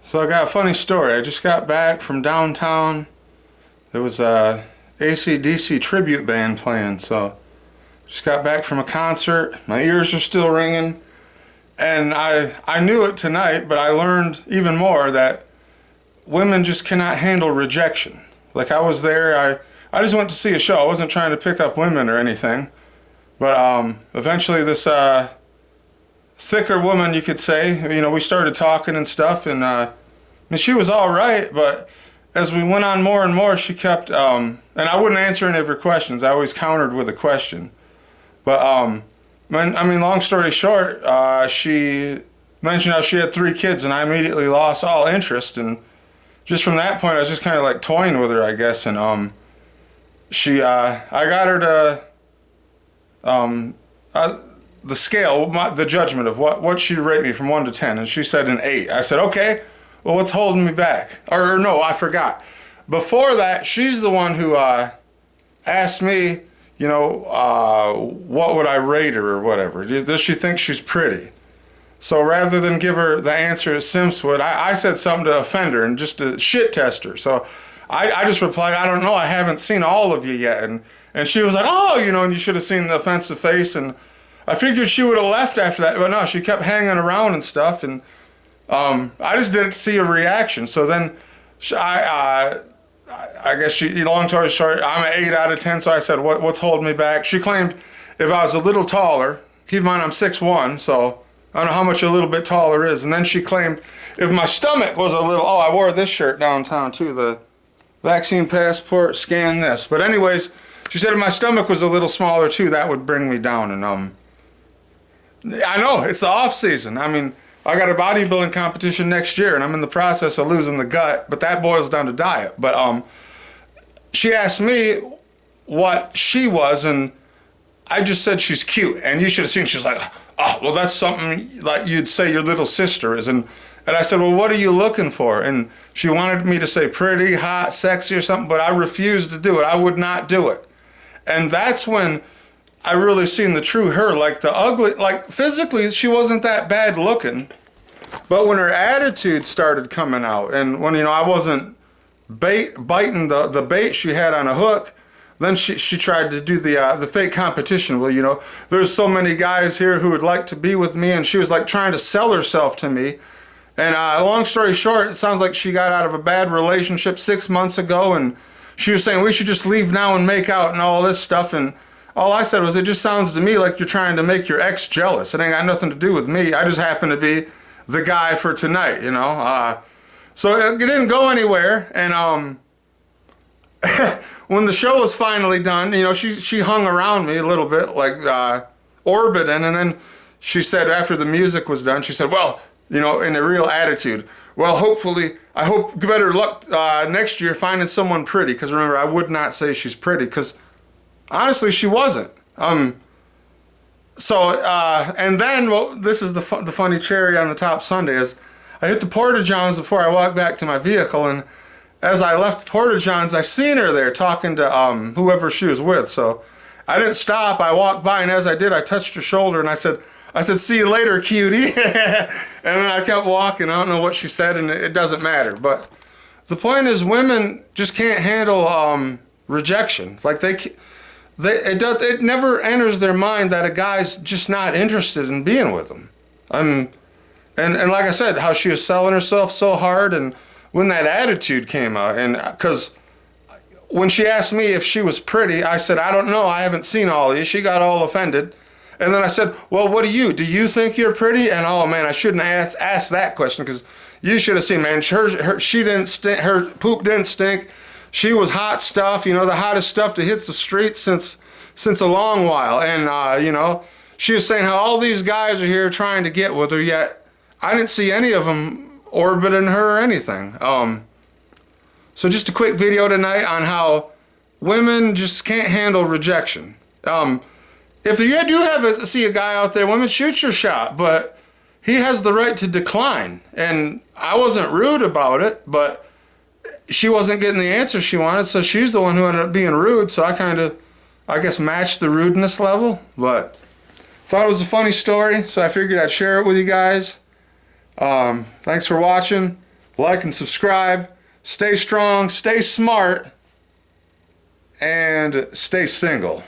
So I got a funny story. I just got back from downtown. There was a AC/DC tribute band playing, so just got back from a concert. My ears are still ringing, and I knew it tonight, but I learned even more that women just cannot handle rejection. Like, I was there, I just went to see a show. I wasn't trying to pick up women or anything, but eventually this thicker woman, you could say, we started talking and stuff, and I mean, she was all right, but as we went on more and more, she kept, and I wouldn't answer any of her questions. I always countered with a question. But, long story short, she mentioned how she had 3 kids, and I immediately lost all interest, and just from that point, I was just kind of like toying with her, I guess, and I got her to, the scale, the judgment of what she'd rate me from 1 to 10, and she said an 8. I said, okay, well, what's holding me back? Or no, I forgot. Before that, she's the one who asked me, what would I rate her or whatever. Does she think she's pretty? So rather than give her the answer as Sims would, I said something to offend her and just to shit test her. So I just replied, I don't know, I haven't seen all of you yet. And she was like, oh, and you should have seen the offensive face. And I figured she would have left after that, but no, she kept hanging around and stuff. And I just didn't see a reaction. So then I guess long story short, I'm an 8 out of 10. So I said, what's holding me back? She claimed if I was a little taller, keep in mind I'm 6'1", so I don't know how much a little bit taller is. And then she claimed if my stomach was a little, I wore this shirt downtown too, the vaccine passport, scan this. But anyways, she said if my stomach was a little smaller too, that would bring me down. And I know, it's the off season. I mean, I got a bodybuilding competition next year, and I'm in the process of losing the gut, but that boils down to diet. But she asked me what she was, and I just said she's cute. And you should have seen, she was like, oh, well, that's something like you'd say your little sister is. And I said, well, what are you looking for? And she wanted me to say pretty, hot, sexy or something, but I refused to do it. I would not do it. And that's when I really seen the true her, like the ugly, like physically she wasn't that bad looking, but when her attitude started coming out and when, I wasn't biting the bait she had on a hook, then she tried to do the fake competition. Well, there's so many guys here who would like to be with me, and she was like trying to sell herself to me. And long story short, it sounds like she got out of a bad relationship 6 months ago, and she was saying we should just leave now and make out and all this stuff. And all I said was, it just sounds to me like you're trying to make your ex jealous. It ain't got nothing to do with me. I just happen to be the guy for tonight, So it didn't go anywhere. And when the show was finally done, she hung around me a little bit, like orbiting. And then she said after the music was done, she said, well, in a real attitude, well, hopefully, I hope better luck next year finding someone pretty. Because remember, I would not say she's pretty, because honestly, she wasn't. And then, this is the funny cherry on the top Sunday is I hit the Porta-Johns before I walked back to my vehicle, and as I left the Porta-Johns, I seen her there talking to whoever she was with. So I didn't stop. I walked by, and as I did, I touched her shoulder, and I said, see you later, cutie. And then I kept walking. I don't know what she said, and it doesn't matter. But the point is, women just can't handle rejection. Like it never enters their mind that a guy's just not interested in being with them. And like I said, how she was selling herself so hard, and when that attitude came out, and because when she asked me if she was pretty, I said, I don't know, I haven't seen all of you. She got all offended. And then I said, well, what do you think you're pretty? And oh man, I shouldn't have asked that question, because you should have seen, man, she didn't stink, her poop didn't stink. She was hot stuff, the hottest stuff that hits the streets since a long while. And, she was saying how all these guys are here trying to get with her, yet I didn't see any of them orbiting her or anything. So just a quick video tonight on how women just can't handle rejection. If you do see a guy out there, women, shoot your shot, but he has the right to decline. And I wasn't rude about it, but she wasn't getting the answer she wanted, so she's the one who ended up being rude. So I guess matched the rudeness level. But thought it was a funny story, so I figured I'd share it with you guys. Thanks for watching. like and subscribe. Stay strong, stay smart, and stay single.